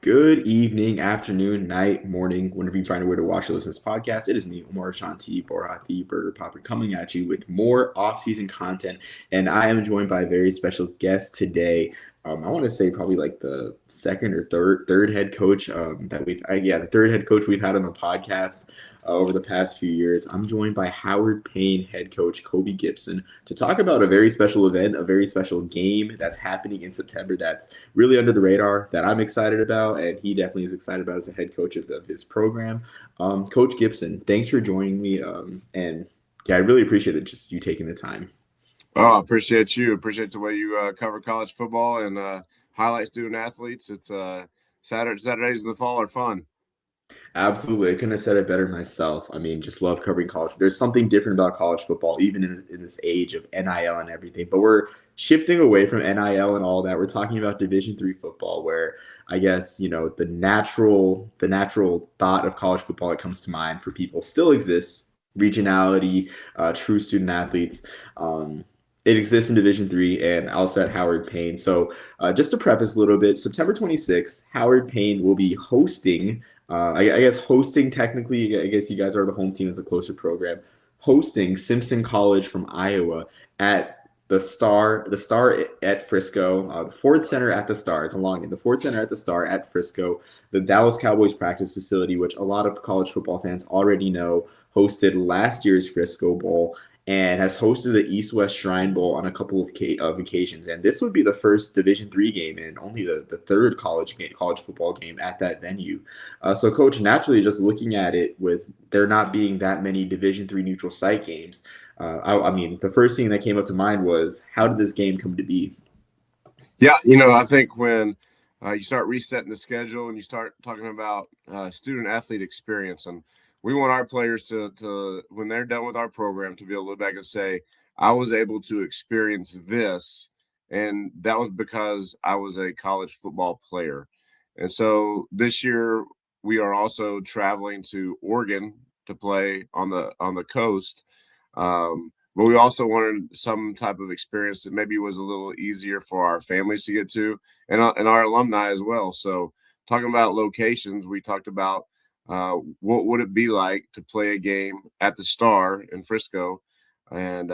Good evening, afternoon, night, morning, whenever you find a way to watch or listen to this podcast. It is me, Omar Shanti Borat, the Burger Popper, coming at you with more off-season content. And I am joined by a very special guest today. I want to say probably like the second or third head coach the third head coach we've had on the podcast over the past few years. I'm joined by Howard Payne head coach Coby Gipson to talk about a very special event, a very special game that's happening in September that's really under the radar that I'm excited about, and he definitely is excited about as a head coach of his program. Coach Gipson, thanks for joining me, and yeah, I really appreciate it, just you taking the time. Oh, I appreciate you. Appreciate the way you cover college football and highlight student athletes. It's Saturdays in the fall are fun. Absolutely. I couldn't have said it better myself. I mean, just love covering college. There's something different about college football, even in this age of NIL and everything. But we're shifting away from NIL and all that. We're talking about Division III football, where I guess, the natural thought of college football that comes to mind for people still exists. Regionality, true student athletes. It exists in Division III and also at Howard Payne. So just to preface a little bit, September 26th, Howard Payne will be hosting I guess hosting technically, I guess you guys are the home team. It's a closer program. Hosting Simpson College from Iowa at the Star at Frisco, the Ford Center at the Star. It's a long name. The Ford Center at the Star at Frisco, the Dallas Cowboys practice facility, which a lot of college football fans already know, hosted last year's Frisco Bowl and has hosted the East West Shrine Bowl on a couple of occasions. And this would be the first Division III game and only the third college football game at that venue. So, Coach, naturally, just looking at it with there not being that many Division III neutral site games, I mean, the first thing that came up to mind was how did this game come to be? Yeah, I think when you start resetting the schedule and you start talking about student athlete experience, and we want our players to when they're done with our program to be able to look back and say, I was able to experience this, and that was because I was a college football player. And so this year we are also traveling to Oregon to play on the coast. But we also wanted some type of experience that maybe was a little easier for our families to get to and our alumni as well. So talking about locations, we talked about what would it be like to play a game at the Star in Frisco, and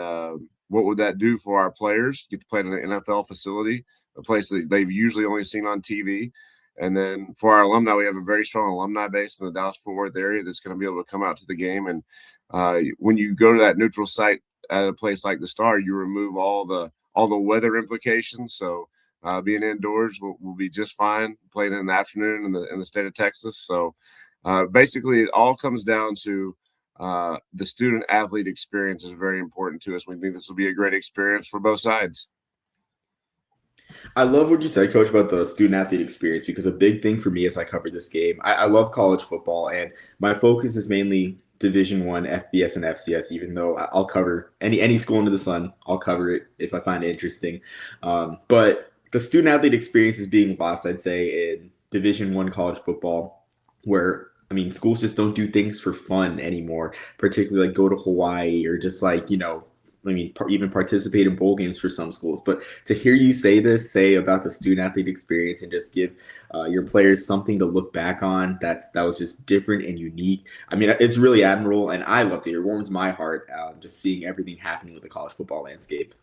what would that do for our players? Get to play in an NFL facility, a place that they've usually only seen on TV. And then for our alumni, we have a very strong alumni base in the Dallas-Fort Worth area that's going to be able to come out to the game. And when you go to that neutral site at a place like the Star, you remove all the weather implications. So being indoors will be just fine. Playing in the afternoon in the state of Texas. So basically, it all comes down to the student athlete experience is very important to us. We think this will be a great experience for both sides. I love what you said, Coach, about the student athlete experience because a big thing for me as I cover this game, I love college football, and my focus is mainly Division I, FBS, and FCS. Even though I'll cover any school under the sun, I'll cover it if I find it interesting. But the student athlete experience is being lost, I'd say, in Division I college football, where I mean, schools just don't do things for fun anymore, particularly like go to Hawaii or just like, even participate in bowl games for some schools. But to hear you say about the student athlete experience and just give your players something to look back on, that was just different and unique. I mean, it's really admirable, and I love to hear. It warms my heart just seeing everything happening with the college football landscape.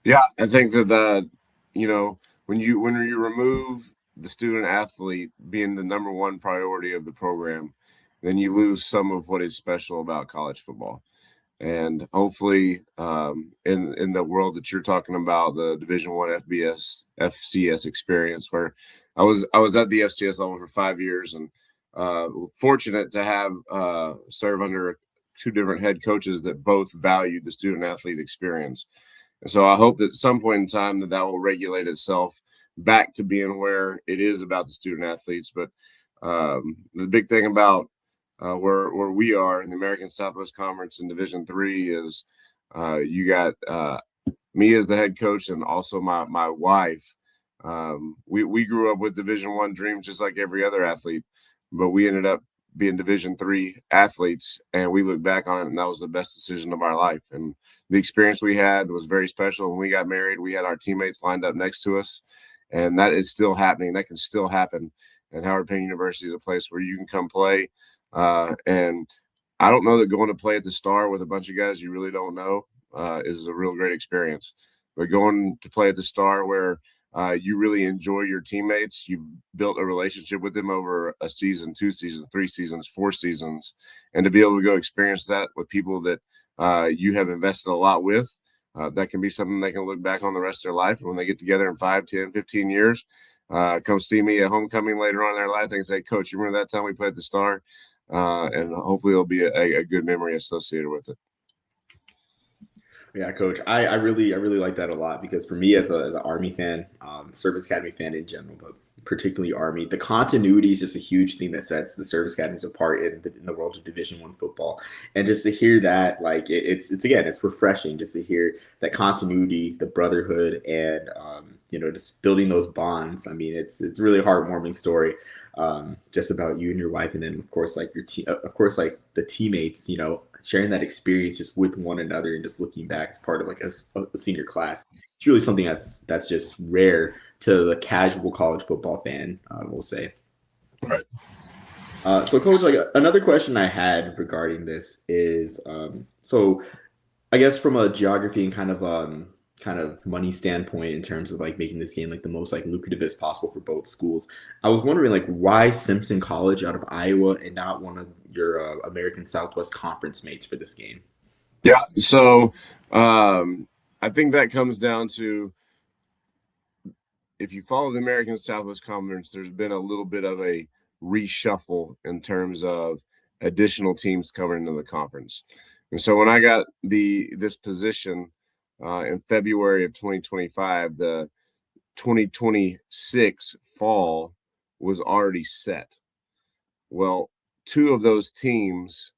Yeah, I think that when you remove the student athlete being the number one priority of the program, then you lose some of what is special about college football. And hopefully, in the world that you're talking about, the Division I FBS FCS experience, where I was at the FCS level for 5 years, and fortunate to have serve under two different head coaches that both valued the student athlete experience. And so I hope that at some point in time that will regulate itself back to being where it is about the student athletes. But the big thing about where we are in the American Southwest Conference in Division III is you got me as the head coach and also my wife. We grew up with Division I dreams just like every other athlete, but we ended up being Division III athletes, and we look back on it, and that was the best decision of our life. And the experience we had was very special. When we got married, we had our teammates lined up next to us, and that is still happening. That can still happen. And Howard Payne University is a place where you can come play. And I don't know that going to play at the Star with a bunch of guys you really don't know is a real great experience. But going to play at the Star where you really enjoy your teammates, you've built a relationship with them over a season, 2 seasons, 3 seasons, 4 seasons, and to be able to go experience that with people that you have invested a lot with, that can be something they can look back on the rest of their life. And when they get together in 5, 10, 15 years, come see me at homecoming later on in their life, they can say, Coach, you remember that time we played at the Star? And hopefully it'll be a good memory associated with it. Yeah, Coach, I really like that a lot because for me as an Army fan, Service Academy fan in general, but particularly Army, the continuity is just a huge thing that sets the Service Academies apart in the world of Division I football. And just to hear that, like it's again, it's refreshing just to hear that continuity, the brotherhood, and just building those bonds. I mean, it's really a heartwarming story. Just about you and your wife, and then of course like your team, of course like the teammates, sharing that experience just with one another and just looking back as part of like a senior class. It's really something that's just rare to the casual college football fan, we'll say. Right. So Coach, like another question I had regarding this is, so I guess from a geography and kind of money standpoint in terms of like making this game like the most like lucrative as possible for both schools, I was wondering like why Simpson College out of Iowa and not one of your American Southwest Conference mates for this game? Yeah, so I think that comes down to, if you follow the American Southwest Conference, there's been a little bit of a reshuffle in terms of additional teams coming into the conference. And so when I got this position in February of 2025, the 2026 fall was already set. Well, 2 of those teams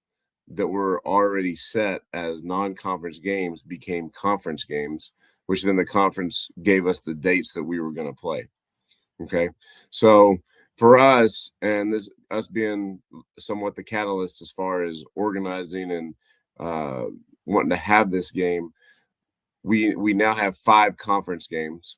that were already set as non-conference games became conference games, which then the conference gave us the dates that we were going to play. Okay. So for us, and us being somewhat the catalyst as far as organizing and wanting to have this game, we now have 5 conference games.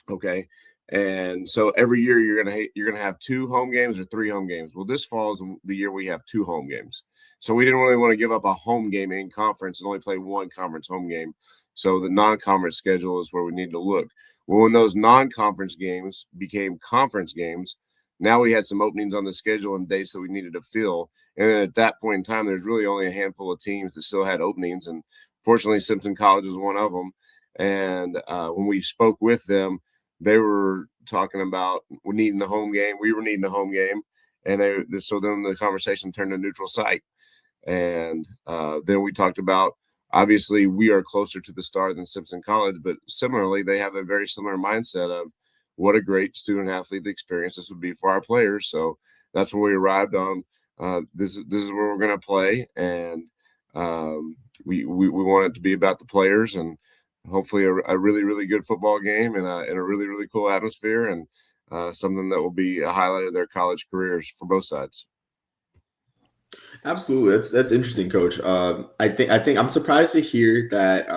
Okay. And so every year you're gonna have 2 home games or 3 home games. Well, this fall is the year we have 2 home games. So we didn't really want to give up a home game in conference and only play 1 conference home game. So the non-conference schedule is where we need to look. Well, when those non-conference games became conference games, now we had some openings on the schedule and dates that we needed to fill. And then at that point in time, there's really only a handful of teams that still had openings. And fortunately, Simpson College was one of them. And when we spoke with them, they were talking about needing a home game. We were needing a home game. And so then the conversation turned to neutral site. And then we talked about, obviously, we are closer to the Star than Simpson College, but similarly, they have a very similar mindset of what a great student-athlete experience this would be for our players. So that's when we arrived on this is where we're going to play, and we want it to be about the players and hopefully a really, really good football game and a really, really cool atmosphere and something that will be a highlight of their college careers for both sides. Absolutely, that's interesting, Coach. I think I'm surprised to hear that.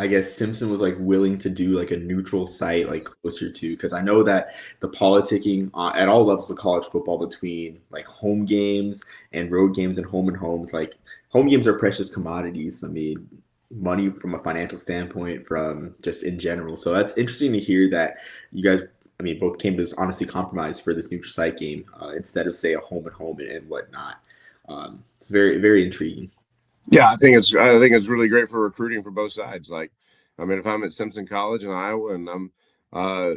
I guess Simpson was like willing to do like a neutral site like closer to, because I know that the politicking at all levels of college football between like home games and road games and homes, like home games are precious commodities. I mean, money from a financial standpoint, from just in general. So that's interesting to hear that you guys, I mean, both came to this honestly compromise for this neutral site game instead of say a home and home and whatnot. It's very, very intriguing. Yeah, I think it's really great for recruiting for both sides. Like, I mean, if I'm at Simpson College in Iowa and I'm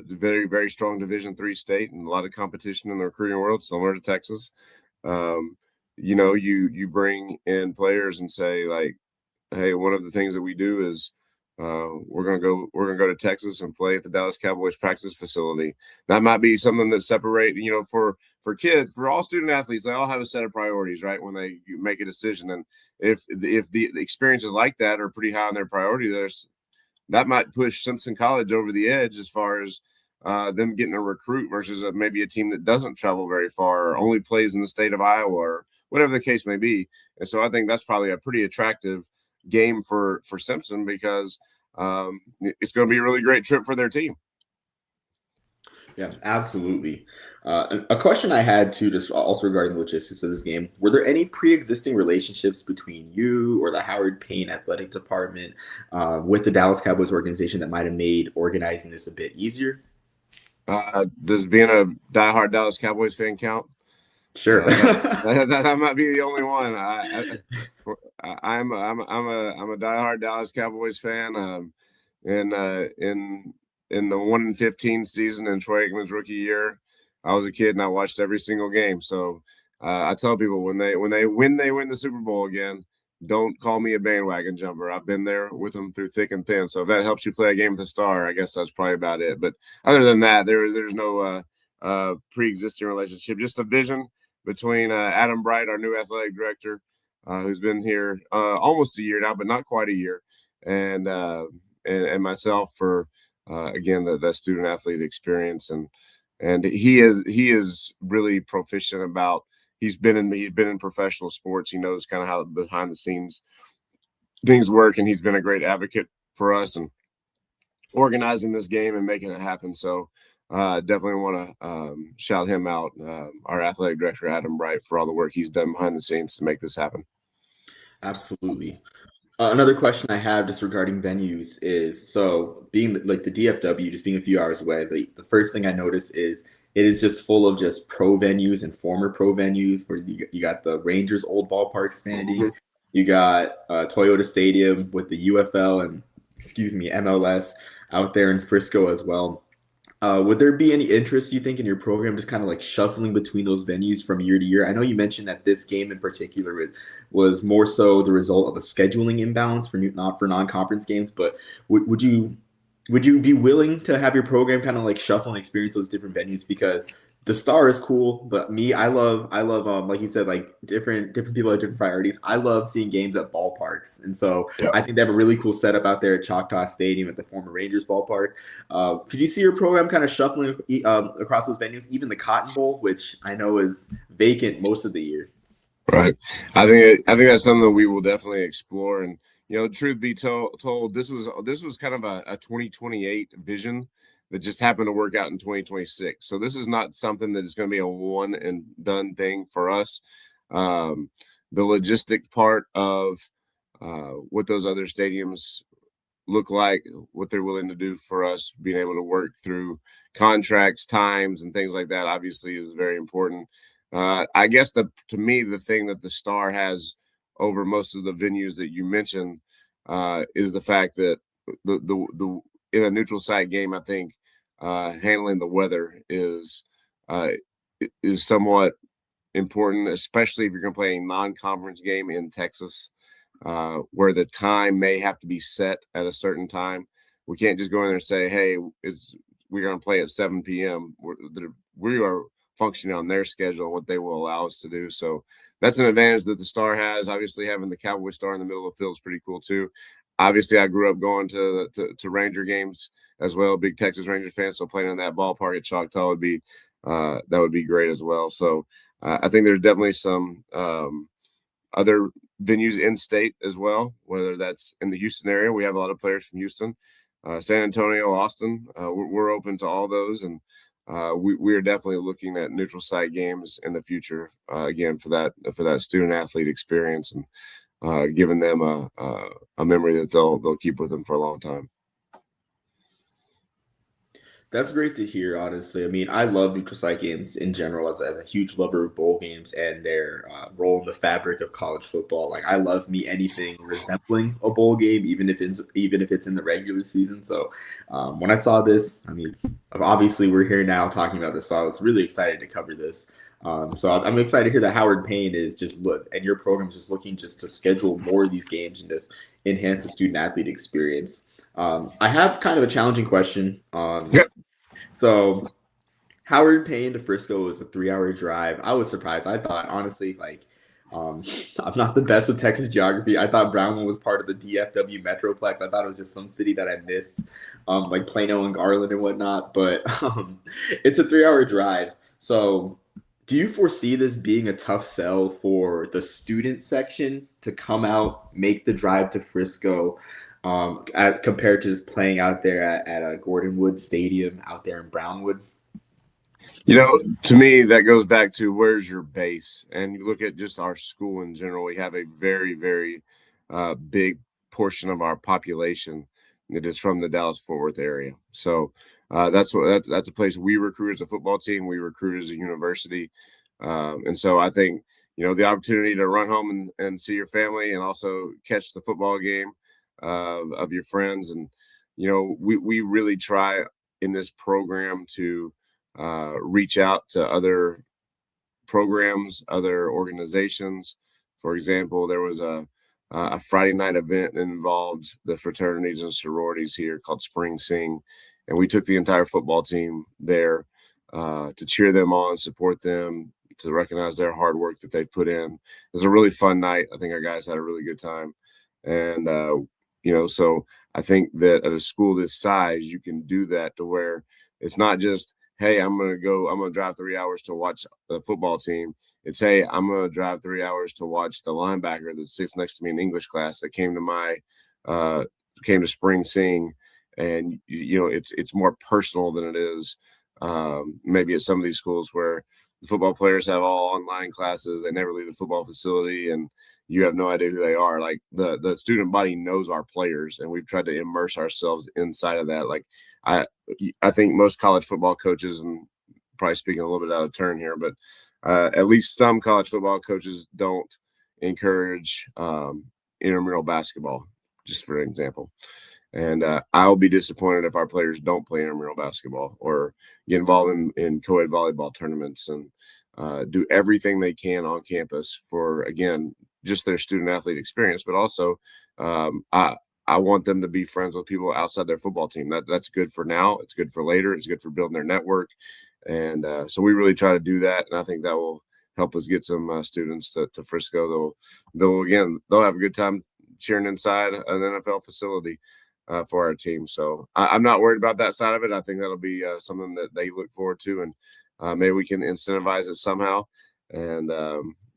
very, very strong Division III state and a lot of competition in the recruiting world, similar to Texas, you bring in players and say like, hey, one of the things that we do is we're gonna go to Texas and play at the Dallas Cowboys practice facility. That might be something that separate, for kids, for all student athletes, they all have a set of priorities, right? When they make a decision, and if the experiences like that are pretty high on their priority list, that might push Simpson College over the edge as far as them getting a recruit versus maybe a team that doesn't travel very far or only plays in the state of Iowa or whatever the case may be. And so I think that's probably a pretty attractive game for Simpson because it's going to be a really great trip for their team. Yeah, absolutely. A question I had too, just also regarding the logistics of this game, were there any pre-existing relationships between you or the Howard Payne athletic department with the Dallas Cowboys organization that might have made organizing this a bit easier? Does being a diehard Dallas Cowboys fan count? Sure. That might be the only one. I'm a diehard Dallas Cowboys fan. In the 1-15 season in Troy Aikman's rookie year, I was a kid and I watched every single game. So I tell people when they win the Super Bowl again, don't call me a bandwagon jumper. I've been there with them through thick and thin. So if that helps you play a game with a star, I guess that's probably about it. But other than that, there's no pre-existing relationship. Just a vision between Adam Bright, our new athletic director, who's been here almost a year now, but not quite a year, and myself for again the student athlete experience, and he is really proficient about. He's been in professional sports. He knows kind of how behind the scenes things work, and he's been a great advocate for us and organizing this game and making it happen. So definitely want to shout him out, our athletic director, Adam Bright, for all the work he's done behind the scenes to make this happen. Absolutely. Another question I have just regarding venues is so being like the DFW, just being a few hours away, the first thing I notice is it is just full of just pro venues and former pro venues where you got the Rangers old ballpark standing, you got Toyota Stadium with the UFL and excuse me MLS out there in Frisco as well. Would there be any interest, you think, in your program just kind of like shuffling between those venues from year to year? I know you mentioned that this game in particular was more so the result of a scheduling imbalance for not for non-conference games, but would you be willing to have your program kind of like shuffle and experience those different venues? Because the Star is cool, but me, I love like you said, like different people have different priorities. I love seeing games at ballparks, and so Yeah. I think they have a really cool setup out there at Choctaw Stadium at the former Rangers ballpark. Could you see your program kind of shuffling across those venues, even the Cotton Bowl, which I know is vacant most of the year? Right. I think that's something that we will definitely explore. And truth be told, this was kind of a 2028 vision that just happened to work out in 2026. So this is not something that is going to be a one and done thing for us. The logistic part of what those other stadiums look like, what they're willing to do for us, being able to work through contracts, times, and things like that, obviously is very important. I guess to me, the thing that the Star has over most of the venues that you mentioned is the fact that the in a neutral site game, I think handling the weather uh, is somewhat important, especially if you're going to play a non-conference game in Texas, where the time may have to be set at a certain time. We can't just go in there and say, "Hey, we're going to play at 7 p.m." We are functioning on their schedule and what they will allow us to do. So that's an advantage that the Star has. Obviously, having the Cowboy Star in the middle of the field is pretty cool too. Obviously, I grew up going to Ranger games as well. Big Texas Ranger fan, so playing in that ballpark at Choctaw would be great as well. So I think there's definitely some other venues in state as well, whether that's in the Houston area. We have a lot of players from Houston, San Antonio, Austin. We're open to all those, and we are definitely looking at neutral site games in the future, again for that student athlete experience and giving them a memory that they'll keep with them for a long time. That's great to hear, honestly. I mean, I love neutral site games in general as a huge lover of bowl games and their role in the fabric of college football. Like, I love me anything resembling a bowl game, even if it's in the regular season. So, when I saw this, I mean, obviously we're here now talking about this, so I was really excited to cover this. So I'm excited to hear that Howard Payne is just look, and your program is just looking just to schedule more of these games and just enhance the student athlete experience. I have kind of a challenging question. So Howard Payne to Frisco was a 3 hour drive. I was surprised. I thought honestly, like, I'm not the best with Texas geography. I thought Brownwood was part of the DFW Metroplex. I thought it was just some city that I missed, like Plano and Garland and whatnot. But it's a 3 hour drive. So do you foresee this being a tough sell for the student section to come out, make the drive to Frisco, compared to just playing out there at a Gordon Wood Stadium out there in Brownwood? To me, that goes back to where's your base. And you look at just our school in general, we have a very, very big portion of our population that is from the Dallas-Fort Worth area. So that's a place we recruit as a football team. We recruit as a university. And so I think, the opportunity to run home and see your family and also catch the football game of your friends. And, we really try in this program to reach out to other programs, other organizations. For example, there was a Friday night event that involved the fraternities and sororities here called Spring Sing, and we took the entire football team there to cheer them on, support them, to recognize their hard work that they've put in. It was a really fun night. I think our guys had a really good time, and so I think that at a school this size, you can do that to where it's not just, hey, I'm going to drive 3 hours to watch the football team. It's, hey, I'm going to drive 3 hours to watch the linebacker that sits next to me in English class that came to Spring Sing. And, it's more personal than it is maybe at some of these schools where the football players have all online classes. They never leave the football facility and you have no idea who they are. Like the student body knows our players, and we've tried to immerse ourselves inside of that. Like I think most college football coaches, and probably speaking a little bit out of turn here, but at least some college football coaches don't encourage intramural basketball, just for an example. And I'll be disappointed if our players don't play intramural basketball or get involved in co-ed volleyball tournaments and do everything they can on campus for, again, just their student athlete experience, but also I want them to be friends with people outside their football team. That's good for now. It's good for later. It's good for building their network. And so we really try to do that. And I think that will help us get some students to Frisco. They'll have a good time cheering inside an NFL facility for our team. So I'm not worried about that side of it. I think that'll be something that they look forward to, and maybe we can incentivize it somehow. And,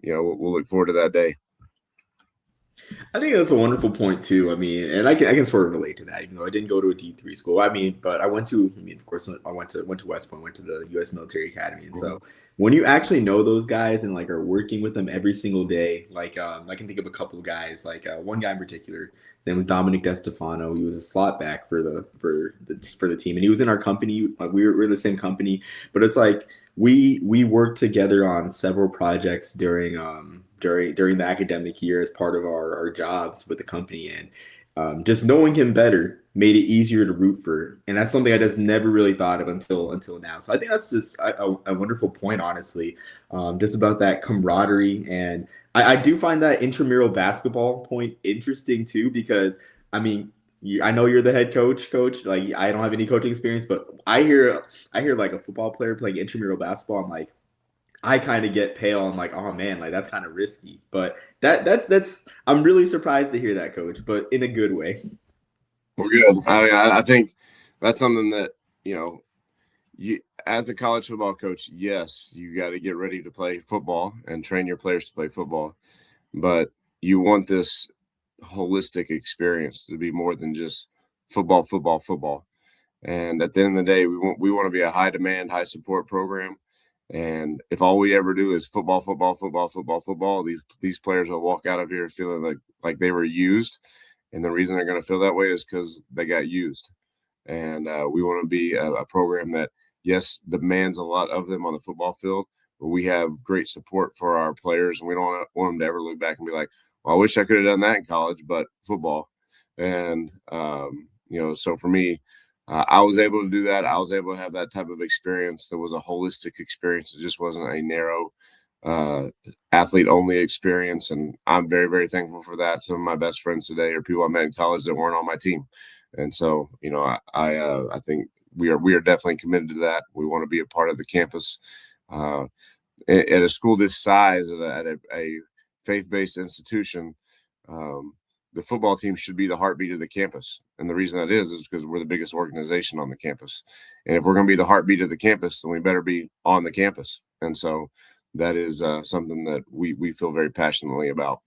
we'll look forward to that day. I think that's a wonderful point too. I mean, and I can sort of relate to that, even though I didn't go to a D3 school. I mean, but I went to. I mean, of course, I went to West Point, went to the U.S. Military Academy, and so when you actually know those guys and like are working with them every single day, like I can think of a couple of guys, like one guy in particular. His name was Dominic DeStefano. He was a slot back for the team, and he was in our company. Like we're in the same company, but it's like we worked together on several projects during the academic year as part of our jobs with the company, and just knowing him better made it easier to root for, and that's something I just never really thought of until now. So I think that's just a wonderful point, honestly, just about that camaraderie. And I do find that intramural basketball point interesting too, because I mean, I know you're the head coach. Like I don't have any coaching experience, but I hear like a football player playing intramural basketball. I'm like, I kind of get pale. I'm like, oh man, like that's kind of risky. But that's I'm really surprised to hear that, coach, but in a good way. We're good. I think that's something that, you as a college football coach, yes, you got to get ready to play football and train your players to play football. But you want this holistic experience to be more than just football, football, football. And at the end of the day, we want to be a high demand, high support program. And if all we ever do is football, football, football, football, football, these players will walk out of here feeling like they were used. And the reason they're going to feel that way is because they got used. And we want to be a program that, yes, demands a lot of them on the football field, but we have great support for our players, and we don't want them to ever look back and be like, well, I wish I could have done that in college, but football. And, so for me, I was able to do that. I was able to have that type of experience that was a holistic experience. It just wasn't a narrow athlete only experience. And I'm very, very thankful for that. Some of my best friends today are people I met in college that weren't on my team. And so, I think we are definitely committed to that. We want to be a part of the campus at a school this size, at a faith-based institution. The football team should be the heartbeat of the campus. And the reason that is because we're the biggest organization on the campus. And if we're going to be the heartbeat of the campus, then we better be on the campus. And so that is something that we feel very passionately about.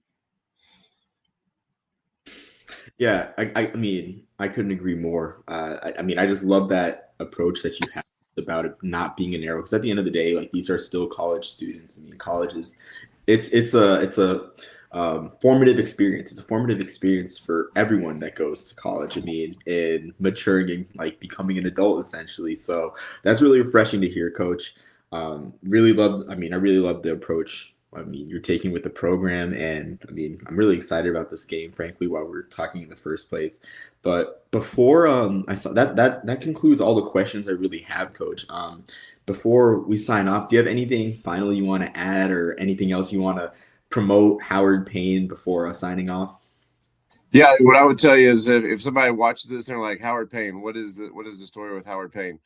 Yeah, I mean, I couldn't agree more. I mean, I just love that approach that you have. about it not being an arrow, because at the end of the day, like, these are still college students. I mean, college is it's a formative experience. It's a formative experience for everyone that goes to college. I mean, in maturing and like becoming an adult essentially. So that's really refreshing to hear, Coach. Really love. I mean, I really love the approach. I mean, you're taking with the program, and I mean, I'm really excited about this game. Frankly, while we're talking in the first place, but before I saw that concludes all the questions I really have, Coach. Before we sign off, do you have anything final you want to add, or anything else you want to promote Howard Payne before signing off? Yeah, what I would tell you is if somebody watches this and they're like, Howard Payne, what is the story with Howard Payne?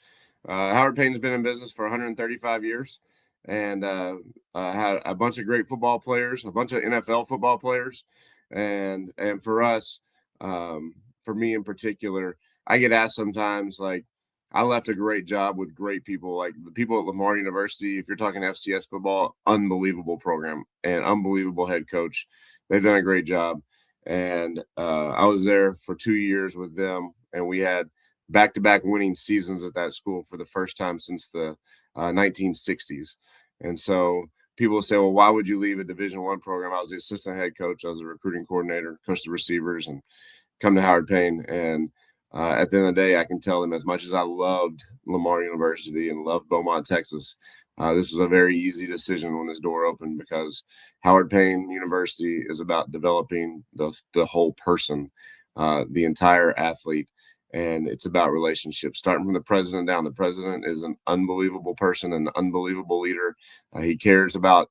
Howard Payne's been in business for 135 years and had a bunch of great football players, a bunch of NFL football players, and for us, for me in particular, I get asked sometimes like, I left a great job with great people, like the people at Lamar University. If you're talking FCS football, unbelievable program and unbelievable head coach. They've done a great job. And I was there for 2 years with them, and we had back-to-back winning seasons at that school for the first time since the 1960s. And so people say, "Well, why would you leave a Division I program?" I was the assistant head coach, I was a recruiting coordinator, coached the receivers, and come to Howard Payne. And at the end of the day, I can tell them as much as I loved Lamar University and loved Beaumont, Texas, this was a very easy decision when this door opened because Howard Payne University is about developing the whole person, the entire athlete, and it's about relationships. Starting from the president down, the president is an unbelievable person, an unbelievable leader. He cares about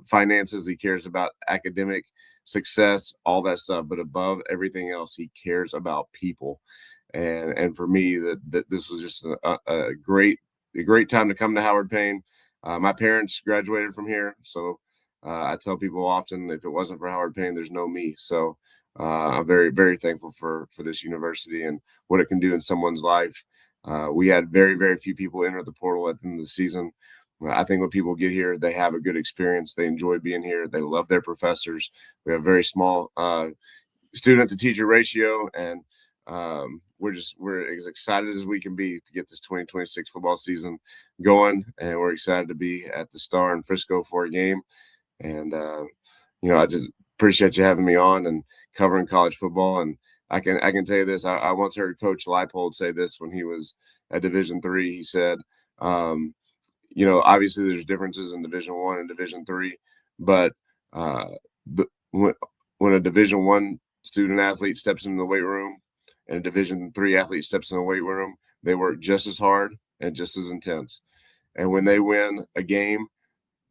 finances, he cares about academic success, all that stuff. But above everything else, he cares about people. And for me, that this was just a great time to come to Howard Payne. My parents graduated from here, so I tell people often, if it wasn't for Howard Payne, there's no me. So I'm very, very thankful for this university and what it can do in someone's life. We had very, very few people enter the portal at the end of the season. I think when people get here, they have a good experience. They enjoy being here. They love their professors. We have a very small student to teacher ratio, and we're as excited as we can be to get this 2026 football season going, and we're excited to be at the Star in Frisco for a game. And I just appreciate you having me on and covering college football. And I can tell you this: I once heard Coach Leipold say this when he was at Division III. He said, obviously there's differences in Division I and Division III, but when a Division I student athlete steps into the weight room and a Division III athlete steps in the weight room, they work just as hard and just as intense. And when they win a game,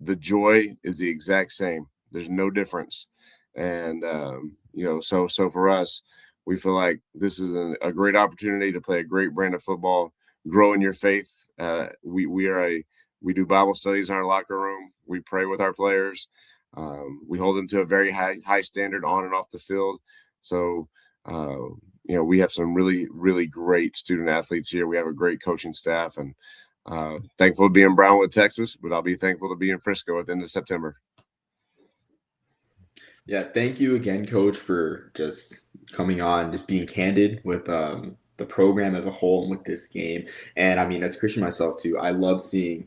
the joy is the exact same. There's no difference. And, so for us, we feel like this is a great opportunity to play a great brand of football, grow in your faith. We do Bible studies in our locker room. We pray with our players. We hold them to a very high standard on and off the field. So, we have some really, really great student athletes here. We have a great coaching staff, and thankful to be in Brownwood, Texas, but I'll be thankful to be in Frisco at the end of September. Yeah, thank you again, Coach, for just coming on, just being candid with the program as a whole and with this game. And I mean, as a Christian myself too, I love seeing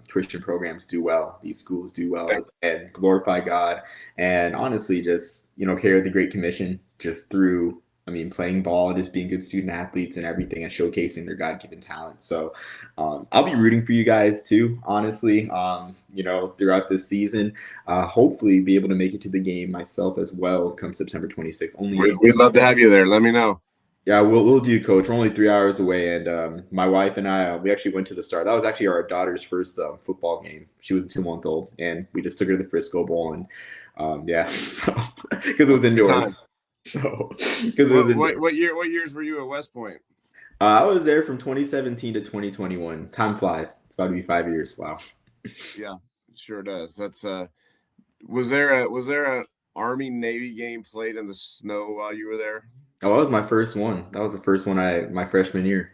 Christian programs do well, these schools do well, and glorify God. And honestly, just carry the Great Commission just through. I mean, playing ball, just being good student athletes and everything, and showcasing their God-given talent. So I'll be rooting for you guys too, honestly, throughout this season. Hopefully be able to make it to the game myself as well come September 26th. We'd love to have you there. Let me know. Yeah, we'll do, Coach. We're only 3 hours away, and my wife and I, we actually went to the Star. That was actually our daughter's first football game. She was a 2-month old, and we just took her to the Frisco Bowl, and so because it was indoors. So because it was indoors. What years were you at West Point? I was there from 2017 to 2021. Time flies. It's about to be 5 years. Wow. Yeah, sure does. That's was there a Army Navy game played in the snow while you were there? Oh, that was my first one. That was the first one my freshman year.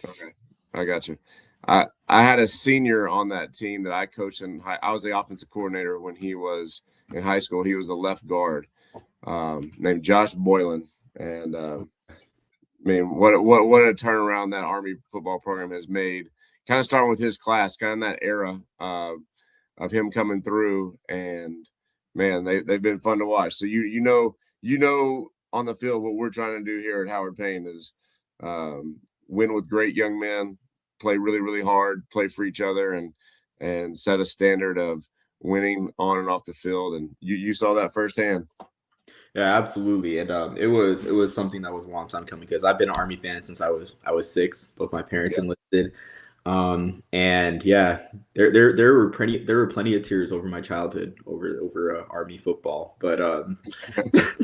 Okay, I got you. I had a senior on that team that I coached in I was the offensive coordinator when he was in high school. He was the left guard, named Josh Boylan. And what a turnaround that Army football program has made kind of starting with his class, kind of that era of him coming through, and man, they've been fun to watch. So you know on the field what we're trying to do here at Howard Payne is win with great young men, play really, really hard, play for each other, and set a standard of winning on and off the field. And you saw that firsthand. Yeah, absolutely. And it was something that was a long time coming because I've been an Army fan since I was 6. Both my parents Yeah. enlisted. And yeah, there were plenty of tears over my childhood over Army football. But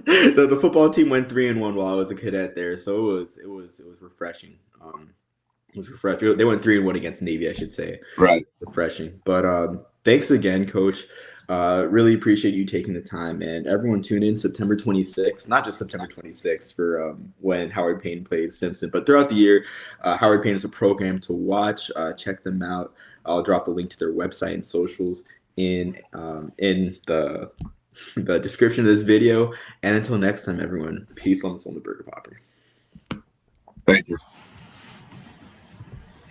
the football team went 3-1 while I was a cadet there, so it was refreshing. It was refreshing. They went 3-1 against Navy, I should say. Right. Refreshing. But thanks again, Coach. Really appreciate you taking the time, and everyone tune in September 26th, not just September 26th for when Howard Payne plays Simpson, but throughout the year. Howard Payne is a program to watch. Check them out. I'll drop the link to their website and socials in the description of this video. And until next time, everyone, peace on the soul of the Burger Popper. Thank you.